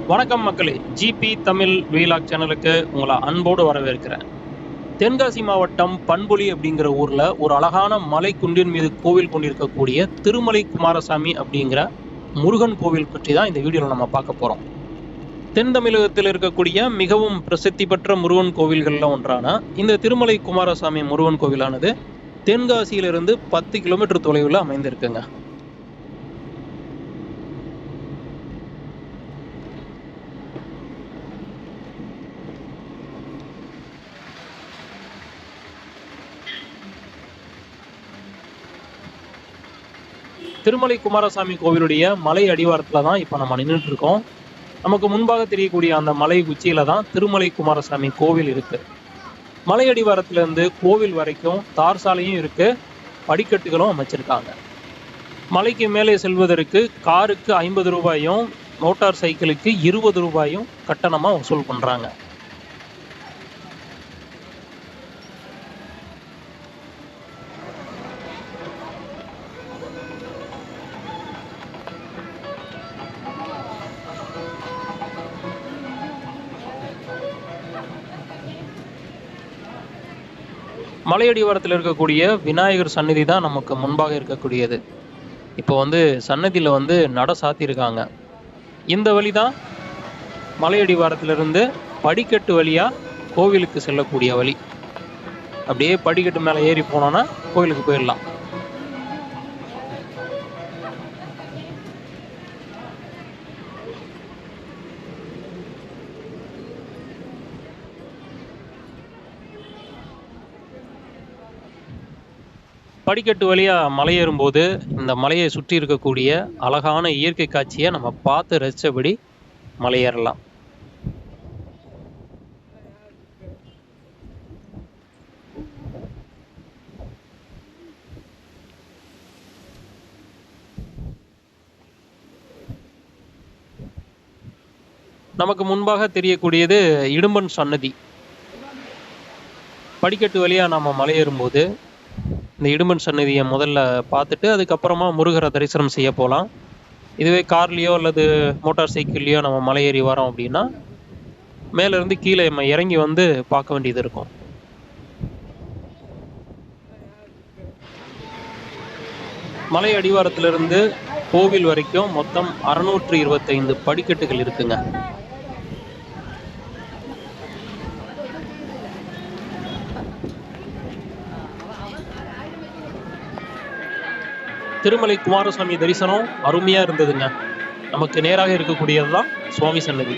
வணக்கம் மக்களே, GB Tamil vlog சேனலுக்கு உங்களை அன்போடு வரவேற்கிறேன். தென்காசி மாவட்டம் பண்பொழி அப்படிங்கிற ஊர்ல ஒரு அழகான மலை குன்றின் மீது கோவில் கொண்டிருக்கக்கூடிய திருமலை குமாரசாமி அப்படிங்கிற முருகன் கோவில் பற்றி தான் இந்த வீடியோல நம்ம பார்க்க போறோம். தென் தமிழகத்தில் இருக்கக்கூடிய மிகவும் பிரசித்தி பெற்ற முருகன் கோவில்கள்ல ஒன்றான இந்த திருமலை குமாரசாமி முருகன் கோவிலானது தென்காசியிலிருந்து 10 கிலோமீட்டர் தொலைவில் அமைந்திருக்குங்க. திருமலை குமாரசாமி கோவிலுடைய மலை அடிவாரத்துல தான் இப்போ நம்ம நின்றுட்டு இருக்கோம். நமக்கு முன்பாக தெரியக்கூடிய அந்த மலை உச்சியில தான் திருமலை குமாரசாமி கோவில் இருக்கு. மலை அடிவாரத்திலிருந்து கோவில் வரைக்கும் தார் சாலையும் இருக்கு, படிக்கட்டுகளும் அமைச்சிருக்காங்க. மலைக்கு மேலே செல்வதற்கு காருக்கு 50 ரூபாயும் மோட்டார் சைக்கிளுக்கு 20 ரூபாயும் கட்டணமா வசூல் பண்றாங்க. மலையடிவாரத்தில் இருக்கக்கூடிய விநாயகர் சன்னதி தான் நமக்கு முன்பாக இருக்கக்கூடியது. இப்போ சன்னதியில் நட சாத்தியிருக்காங்க. இந்த வழி தான் மலையடிவாரத்திலிருந்து படிக்கட்டு வழியாக கோவிலுக்கு செல்லக்கூடிய வழி. அப்படியே படிக்கட்டு மேலே ஏறி போனோன்னா கோவிலுக்கு போயிடலாம். படிக்கட்டு வழியாக மலை ஏறும்போது இந்த மலையை சுற்றி இருக்கக்கூடிய அழகான இயற்கை காட்சியை நம்ம பார்த்து ரசித்தபடி மலை ஏறலாம். நமக்கு முன்பாக தெரியக்கூடியது இடும்பன் சன்னதி. படிக்கட்டு வழியாக நம்ம மலை ஏறும்போது இந்த இடும்பன் சன்னதியை முதல்ல பார்த்துட்டு அதுக்கப்புறமா முருகரை தரிசனம் செய்ய போகலாம். இதுவே கார்லேயோ அல்லது மோட்டார் சைக்கிள்லையோ நம்ம மலை ஏறி வரோம் அப்படின்னா மேலேருந்து கீழே நம்ம இறங்கி பார்க்க வேண்டியது இருக்கும். மலை அடிவாரத்திலிருந்து கோவில் வரைக்கும் மொத்தம் 625 படிக்கட்டுகள் இருக்குங்க. திருமலை குமாரசாமி தரிசனம் அருமையா இருந்ததுங்க. நமக்கு நேராக இருக்கக்கூடியதுதான் சுவாமி சன்னதி.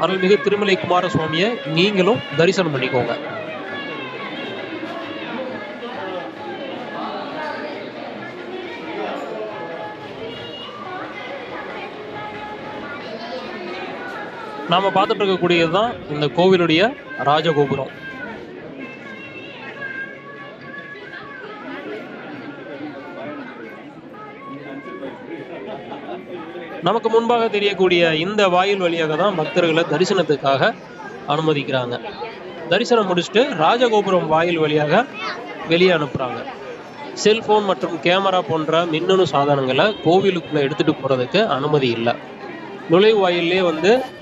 அருள்மிகு திருமலை குமாரசுவாமியை நீங்களும் தரிசனம் பண்ணிக்கோங்க. நாம பார்த்துட்டு இருக்கக்கூடியதுதான் இந்த கோவிலுடைய ராஜகோபுரம். நமக்கு முன்பாக தெரியக்கூடிய இந்த வாயில் வழியாக தான் பக்தர்களை தரிசனத்துக்காக அனுமதிக்கிறாங்க. தரிசனம் முடிச்சுட்டு ராஜகோபுரம் வாயில் வழியாக வெளியே அனுப்புறாங்க. செல்போன் மற்றும் கேமரா போன்ற மின்னணு சாதனங்களை கோவிலுக்குள்ள எடுத்துட்டு போறதுக்கு அனுமதி இல்லை. நுழைவு வாயிலே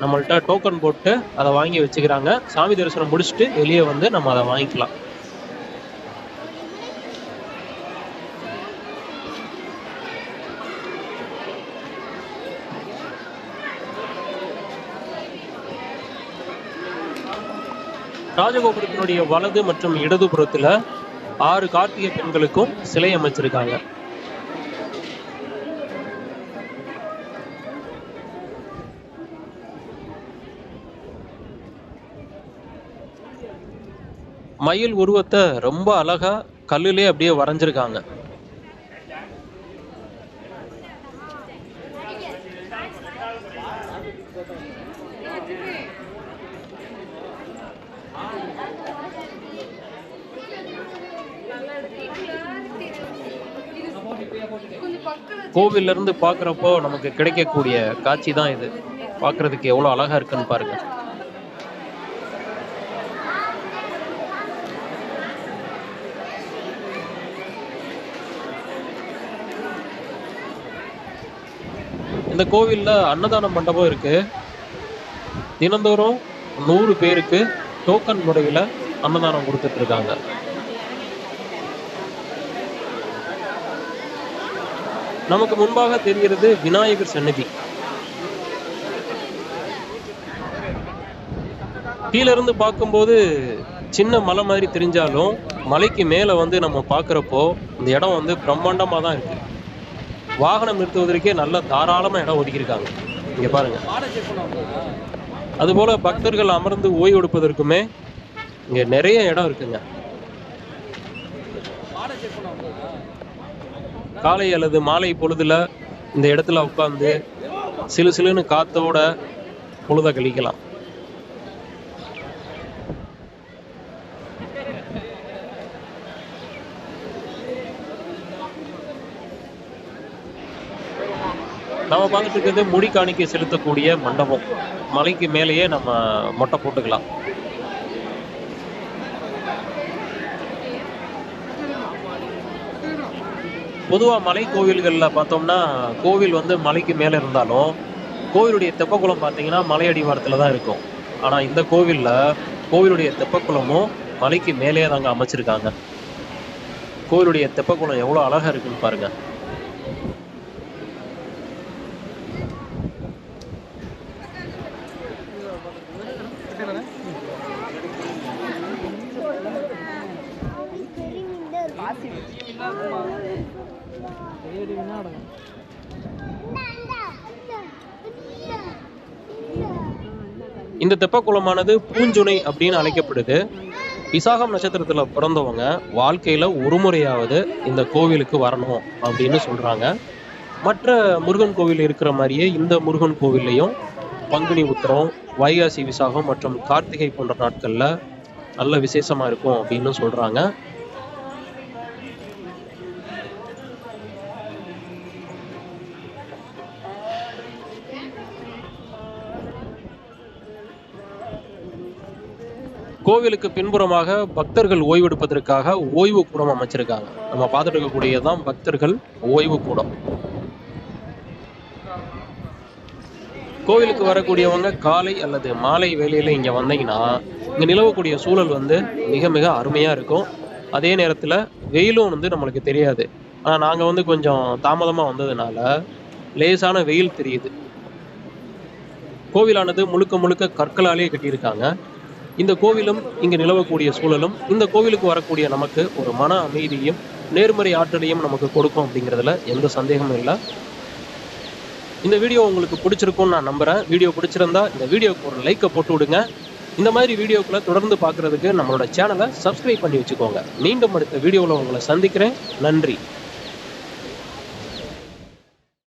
நம்மள்ட்ட டோக்கன் போட்டு அதை வாங்கி வச்சுக்கிறாங்க. சாமி தரிசனம் முடிச்சுட்டு வெளியே நம்ம அதை வாங்கிக்கலாம். ராஜகோபுரத்தினுடைய வலது மற்றும் இடது புறத்துல 6 கார்த்திகை பெண்களுக்கும் சிலை அமைச்சிருக்காங்க. மயில் உருவத்தை ரொம்ப அழகா கல்லுலே அப்படியே வரைஞ்சிருக்காங்க. கோவில்ல இருந்து பாக்குறப்போ நமக்கு கிடைக்கக்கூடிய காட்சி தான் இது. பாக்குறதுக்கு எவ்வளவு அழகா இருக்குன்னு பாருங்க. இந்த கோவில்ல அன்னதான மண்டபம் இருக்கு. தினந்தோறும் 100 பேருக்கு டோக்கன் முறையில் அன்னதானம் கொடுத்துட்டு இருக்காங்க. நமக்கு முன்பாக தெரிகிறது விநாயகர் சன்னதி. கீழ இருந்து பார்க்கும்போது சின்ன மலை மாதிரி தெரிஞ்சாலும் மலைக்கு மேல நம்ம பார்க்குறப்போ இந்த இடம் பிரம்மாண்டமா தான் இருக்கு. வாகனம் நிறுத்துவதற்கே நல்ல தாராளமா இடம் ஒதுக்கியிருக்காங்க. இங்க பாருங்க. அதுபோல பக்தர்கள் அமர்ந்து ஓய்வு எடுப்பதற்குமே இங்க நிறைய இடம் இருக்குங்க. காலை அல்லது மாலை பொழுதுல இந்த இடத்துல உட்கார்ந்து சிலு சிலுன்னு காத்தோட பொழுத கழிக்கலாம். நம்ம பார்த்துட்டு இருக்கிறது முடி காணிக்கை செலுத்தக்கூடிய மண்டபம். மலைக்கு மேலேயே நம்ம மொட்டை போட்டுக்கலாம். பொதுவா மலை கோவில்கள்ல பார்த்தோம்னா கோவில் மலைக்கு மேல இருந்தாலும் கோவிலுடைய தெப்பக்குளம் பார்த்தீங்கன்னா மலை அடிவாரத்துல தான் இருக்கும். ஆனா இந்த கோவிலுடைய தெப்பக்குளமும் மலைக்கு மேலேயே தாங்க அமைச்சிருக்காங்க. கோவிலுடைய தெப்பக்குளம் எவ்வளவு அழகா இருக்குன்னு பாருங்க. இந்த தெப்பக்குளமானது பூஞ்சுனை அப்படின்னு அழைக்கப்படுது. விசாகம் நட்சத்திரத்துல பிறந்தவங்க வாழ்க்கையில ஒரு முறையாவது இந்த கோவிலுக்கு வரணும் அப்படின்னு சொல்றாங்க. மற்ற முருகன் கோவில் இருக்கிற மாதிரியே இந்த முருகன் கோவில்லையும் பங்குனி உத்திரம், வைகாசி விசாகம் மற்றும் கார்த்திகை போன்ற நாட்கள்ல நல்ல விசேஷமா இருக்கும் அப்படின்னு சொல்றாங்க. கோவிலுக்கு பின்புறமாக பக்தர்கள் ஓய்வெடுப்பதற்காக ஓய்வு கூடம் அமைச்சிருக்காங்க. நம்ம பார்த்துட்டு இருக்கக்கூடியதான் பக்தர்கள் ஓய்வு கூடம். கோவிலுக்கு வரக்கூடியவங்க காலை அல்லது மாலை வேளையில இங்க வந்தீங்கன்னா இங்க நிலவக்கூடிய சூழல் மிக மிக அருமையா இருக்கும். அதே நேரத்துல வெயிலும் நம்மளுக்கு தெரியாது. ஆனா நாங்க கொஞ்சம் தாமதமா வந்ததுனால லேசான வெயில் தெரியுது. கோவிலானது முழுக்க முழுக்க கற்களாலேயே கட்டியிருக்காங்க. இந்த கோவிலும் இங்க நிலவக்கூடிய சூழலும் இந்த கோவிலுக்கு வரக்கூடிய நமக்கு ஒரு மன அமைதியும் நேர்மறை ஆற்றலையும் நமக்கு கொடுக்கும் அப்படிங்கிறதுல எந்த சந்தேகமும் இல்லை. இந்த வீடியோ உங்களுக்கு பிடிச்சிருக்கும்னு நான் நம்புறேன். வீடியோ பிடிச்சிருந்தா இந்த வீடியோக்கு ஒரு லைக்கை போட்டு விடுங்க. இந்த மாதிரி வீடியோக்களை தொடர்ந்து பார்க்கறதுக்கு நம்மளோட சேனலை சப்ஸ்கிரைப் பண்ணி வச்சுக்கோங்க. மீண்டும் அடுத்த வீடியோவில் உங்களை சந்திக்கிறேன். நன்றி.